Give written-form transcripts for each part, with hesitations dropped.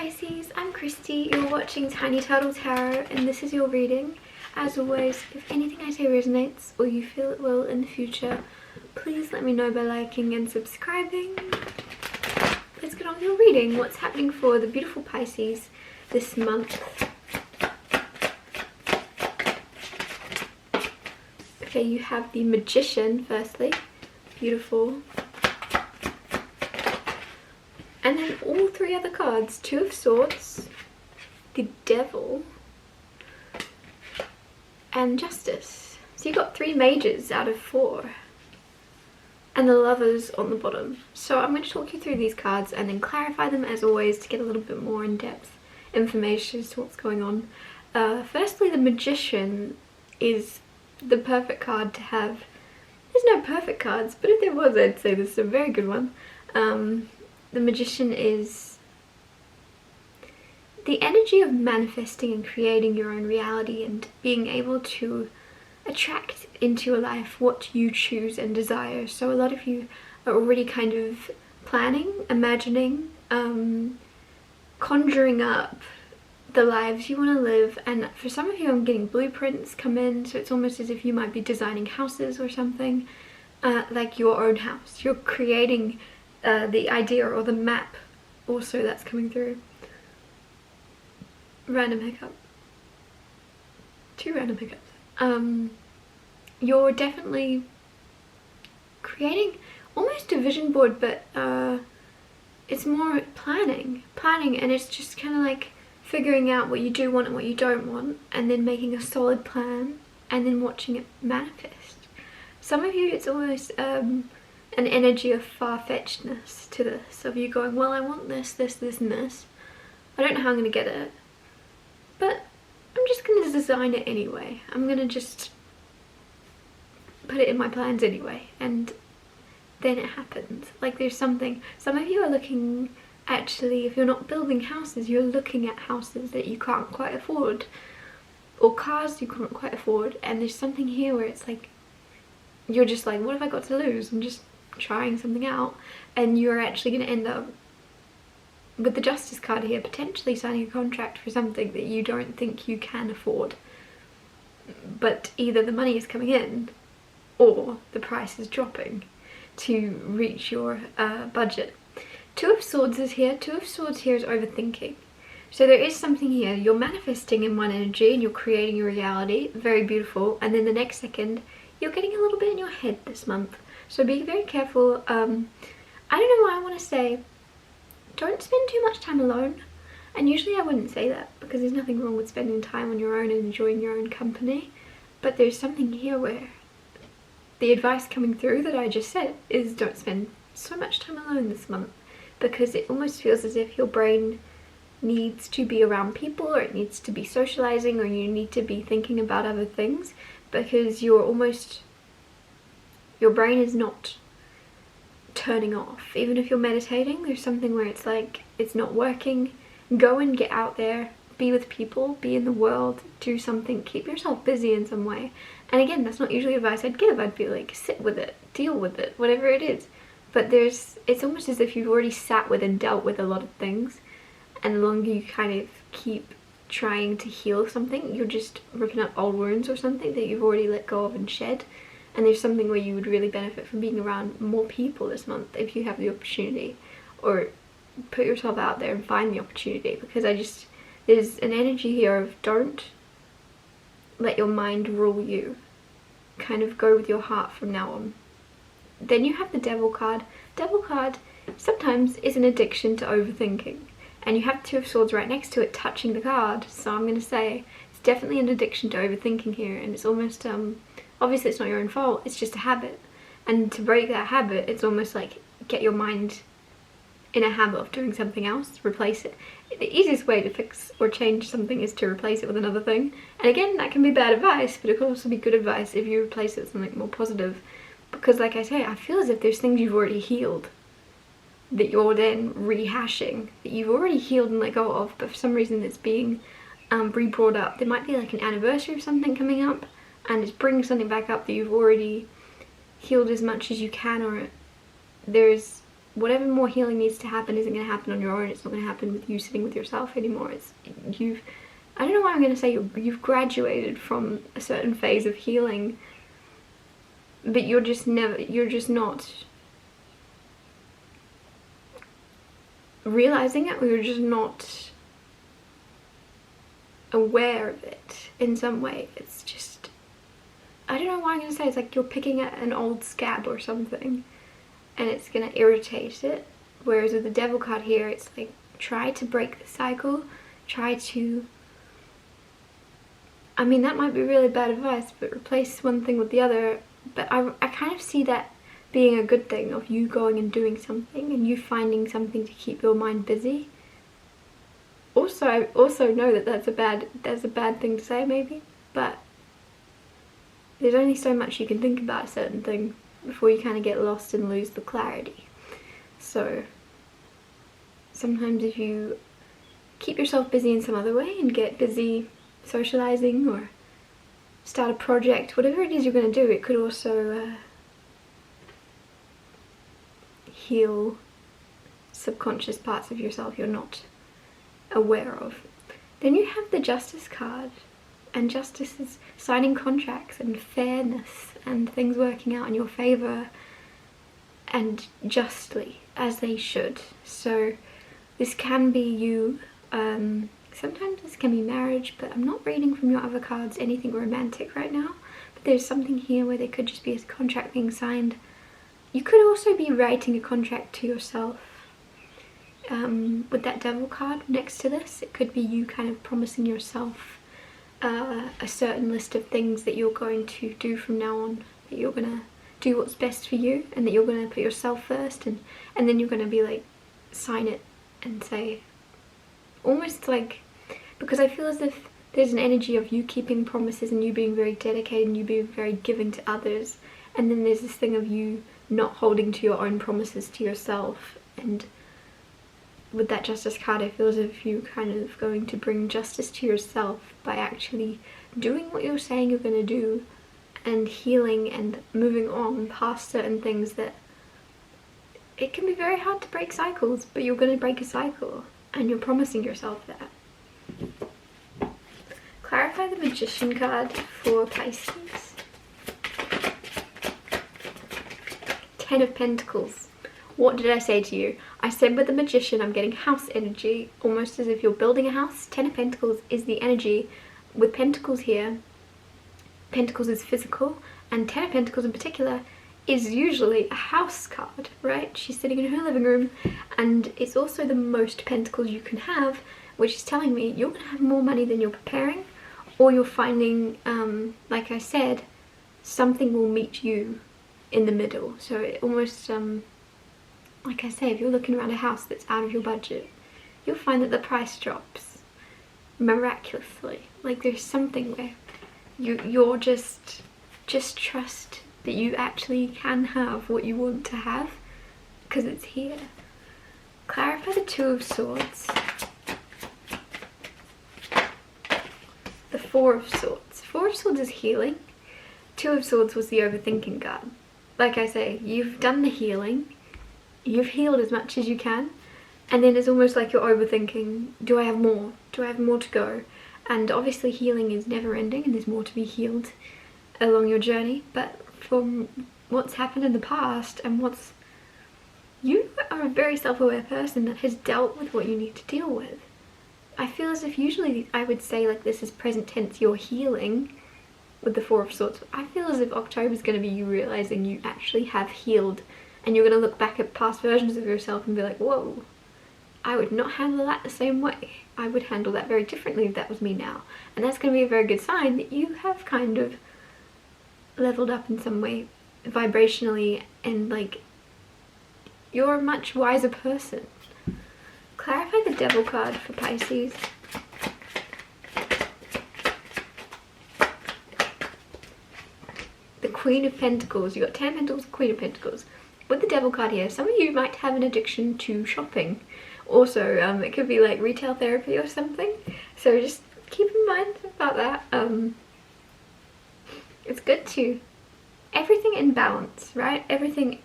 Pisces, I'm Christy, you're watching Tiny Turtle Tarot and this is your reading. As always, if anything I say resonates or you feel it will in the future, please let me know by liking and subscribing. Let's get on with your reading. What's happening for the beautiful Pisces this month? Okay, you have the Magician firstly, beautiful. And then all three other cards, Two of Swords, the Devil, and Justice. So you got 3 mages out of 4. And the Lovers on the bottom. So I'm going to talk you through these cards and then clarify them as always to get a little bit more in-depth information as to what's going on. Firstly, the Magician is the perfect card to have. There's no perfect cards, but if there was, I'd say this is a very good one. The Magician is the energy of manifesting and creating your own reality and being able to attract into your life what you choose and desire. So a lot of you are already kind of planning, imagining, conjuring up the lives you want to live, and for some of you I'm getting blueprints come in, so it's almost as if you might be designing houses or something, like your own house. You're creating the idea or the map also that's coming through. Random hiccup. 2 random hiccups. You're definitely creating almost a vision board, but it's more planning, and it's just kind of like figuring out what you do want and what you don't want, and then making a solid plan and then watching it manifest. Some of you, it's almost an energy of far-fetchedness to this, of you going, well, I want this, this, this and this. I don't know how I'm going to get it, but I'm just going to design it anyway. I'm going to just put it in my plans anyway, and then it happens. Like there's something, some of you are looking, actually, if you're not building houses, you're looking at houses that you can't quite afford, or cars you can't quite afford, and there's something here where it's like, you're just like, what have I got to lose? I'm just trying something out, and you're actually going to end up with the Justice card here, potentially signing a contract for something that you don't think you can afford, but either the money is coming in or the price is dropping to reach your budget. Two of Swords is here. Two of Swords here is overthinking. So there is something here, you're manifesting in one energy and you're creating your reality, very beautiful, and then the next second you're getting a little bit in your head this month. So be very careful. I don't know why I want to say don't spend too much time alone. And usually I wouldn't say that because there's nothing wrong with spending time on your own and enjoying your own company. But there's something here where the advice coming through that I just said is don't spend so much time alone this month, because it almost feels as if your brain needs to be around people, or it needs to be socializing, or you need to be thinking about other things, because you're almost, your brain is not turning off. Even if you're meditating, there's something where it's like it's not working. Go and get out there, be with people, be in the world, do something, keep yourself busy in some way. And again, that's not usually advice I'd give. I'd be like, sit with it, deal with it, whatever it is. But it's almost as if you've already sat with and dealt with a lot of things, and the longer you kind of keep trying to heal something, you're just ripping up old wounds or something that you've already let go of and shed. And there's something where you would really benefit from being around more people this month if you have the opportunity, or put yourself out there and find the opportunity, because there's an energy here of don't let your mind rule you. Kind of go with your heart from now on. Then you have the Devil card. Devil card sometimes is an addiction to overthinking. And you have Two of Swords right next to it touching the card. So I'm going to say it's definitely an addiction to overthinking here. And it's almost, obviously it's not your own fault, it's just a habit. And to break that habit, it's almost like get your mind in a habit of doing something else, replace it. The easiest way to fix or change something is to replace it with another thing. And again, that can be bad advice, but it could also be good advice if you replace it with something more positive. Because like I say, I feel as if there's things you've already healed that you're then rehashing, that you've already healed and let go of, but for some reason it's being re-brought up. There might be like an anniversary of something coming up, and it's bringing something back up that you've already healed as much as you can, or there's whatever more healing needs to happen isn't going to happen on your own. It's not going to happen with you sitting with yourself anymore. I don't know why I'm going to say you've graduated from a certain phase of healing, but you're just not realizing it, or you're just not aware of it in some way. It's just, I don't know why I'm going to say, it's like you're picking at an old scab or something and it's going to irritate it. Whereas with the Devil card here, it's like, try to break the cycle, try to, I mean, that might be really bad advice, but replace one thing with the other. But I kind of see that being a good thing, of you going and doing something and you finding something to keep your mind busy. Also, I also know that that's a bad thing to say maybe, but there's only so much you can think about a certain thing before you kind of get lost and lose the clarity. So sometimes if you keep yourself busy in some other way and get busy socializing or start a project, whatever it is you're going to do, it could also heal subconscious parts of yourself you're not aware of. Then you have the Justice card, and justice is signing contracts and fairness and things working out in your favor and justly, as they should. So this can be you, sometimes this can be marriage, but I'm not reading from your other cards anything romantic right now. But there's something here where there could just be a contract being signed. You could also be writing a contract to yourself. With that Devil card next to this, it could be you kind of promising yourself a certain list of things that you're going to do from now on, that you're going to do what's best for you, and that you're going to put yourself first, and then you're going to be like, sign it and say, almost like, because I feel as if there's an energy of you keeping promises and you being very dedicated and you being very giving to others, and then there's this thing of you not holding to your own promises to yourself. And with that Justice card, I feel as if you're kind of going to bring justice to yourself by actually doing what you're saying you're going to do, and healing and moving on past certain things that, it can be very hard to break cycles, but you're going to break a cycle and you're promising yourself that. Clarify the Magician card for Pisces. 10 of Pentacles. What did I say to you? I said with the Magician, I'm getting house energy, almost as if you're building a house. 10 of Pentacles is the energy. With Pentacles here, Pentacles is physical, and 10 of Pentacles in particular is usually a house card, right? She's sitting in her living room, and it's also the most Pentacles you can have, which is telling me you're going to have more money than you're preparing, or you're finding, like I said, something will meet you in the middle. So it almost, like I say, if you're looking around a house that's out of your budget, you'll find that the price drops miraculously. Like there's something where you're just trust that you actually can have what you want to have, because it's here. Clarify the Two of Swords. The Four of Swords. Four of Swords is healing. Two of Swords was the overthinking card. Like I say, you've done the healing. You've healed as much as you can, and then it's almost like you're overthinking, do I have more? Do I have more to go? And obviously healing is never ending and there's more to be healed along your journey, but from what's happened in the past and you are a very self-aware person that has dealt with what you need to deal with. I feel as if usually I would say like this is present tense, you're healing with the Four of Swords. I feel as if October's going to be you realizing you actually have healed, and you're going to look back at past versions of yourself and be like, whoa, I would not handle that the same way. I would handle that very differently if that was me now. And that's going to be a very good sign that you have kind of leveled up in some way vibrationally, and like you're a much wiser person. Clarify the Devil card for Pisces. The Queen of Pentacles. You got 10 Pentacles, Queen of Pentacles. With the Devil card here, some of you might have an addiction to shopping. Also, it could be like retail therapy or something. So just keep in mind about that. It's good to, everything in balance, right? Everything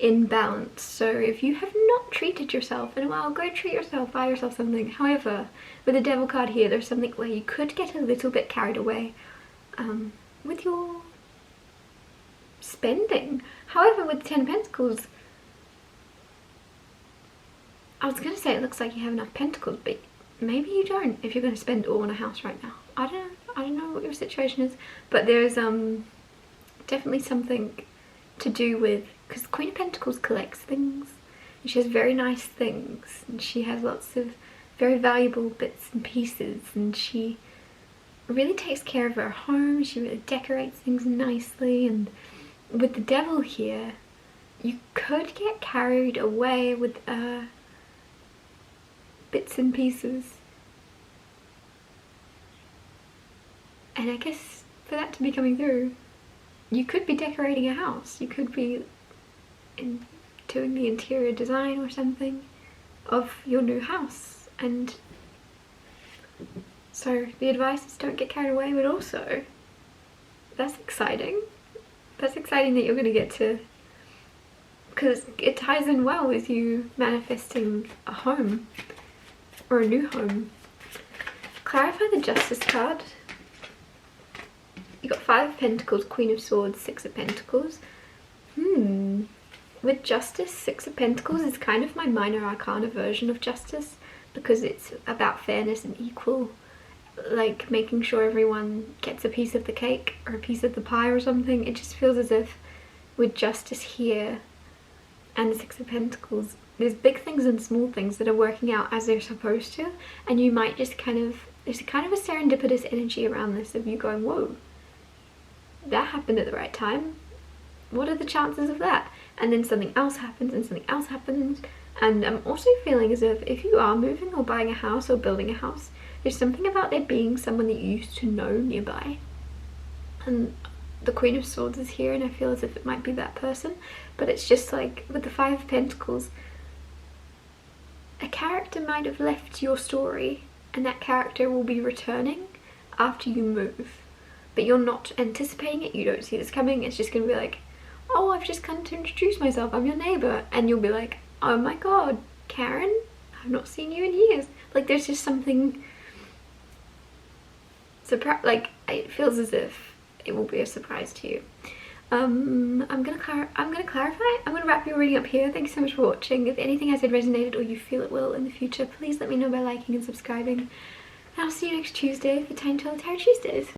in balance. So if you have not treated yourself in a while, go treat yourself, buy yourself something. However, with the Devil card here, there's something where you could get a little bit carried away with your spending. However, with the Ten of Pentacles, I was going to say it looks like you have enough pentacles, but maybe you don't if you're going to spend it all on a house right now. I don't know what your situation is, but there's definitely something to do with, because the Queen of Pentacles collects things, and she has very nice things, and she has lots of very valuable bits and pieces, and she really takes care of her home. She really decorates things nicely. And with the Devil here, you could get carried away with bits and pieces, and I guess for that to be coming through, you could be decorating a house, you could be doing the interior design or something of your new house. And so the advice is don't get carried away, but also that's exciting. That's exciting that you're going to get to, because it ties in well with you manifesting a home or a new home. Clarify the Justice card. You got 5 of Pentacles, Queen of Swords, 6 of Pentacles. With Justice, 6 of Pentacles is kind of my minor arcana version of Justice, because it's about fairness and equal, like making sure everyone gets a piece of the cake or a piece of the pie or something. It just feels as if with Justice here and the 6 of Pentacles, there's big things and small things that are working out as they're supposed to, and you might just there's kind of a serendipitous energy around this of you going, whoa, that happened at the right time. What are the chances of that? And then something else happens and something else happens. And I'm also feeling as if you are moving or buying a house or building a house, there's something about there being someone that you used to know nearby. And the Queen of Swords is here, and I feel as if it might be that person. But it's just like with the 5 of Pentacles, a character might have left your story, and that character will be returning after you move. But you're not anticipating it, you don't see this coming. It's just going to be like, oh, I've just come to introduce myself, I'm your neighbour. And you'll be like, oh my god, Karen, I've not seen you in years. Like, there's just something like, it feels as if it will be a surprise to you. I'm gonna clarify. I'm gonna wrap your reading up here. Thank you so much for watching. If anything I said resonated or you feel it will in the future, please let me know by liking and subscribing. And I'll see you next Tuesday for Time Teller Tarot Tuesdays.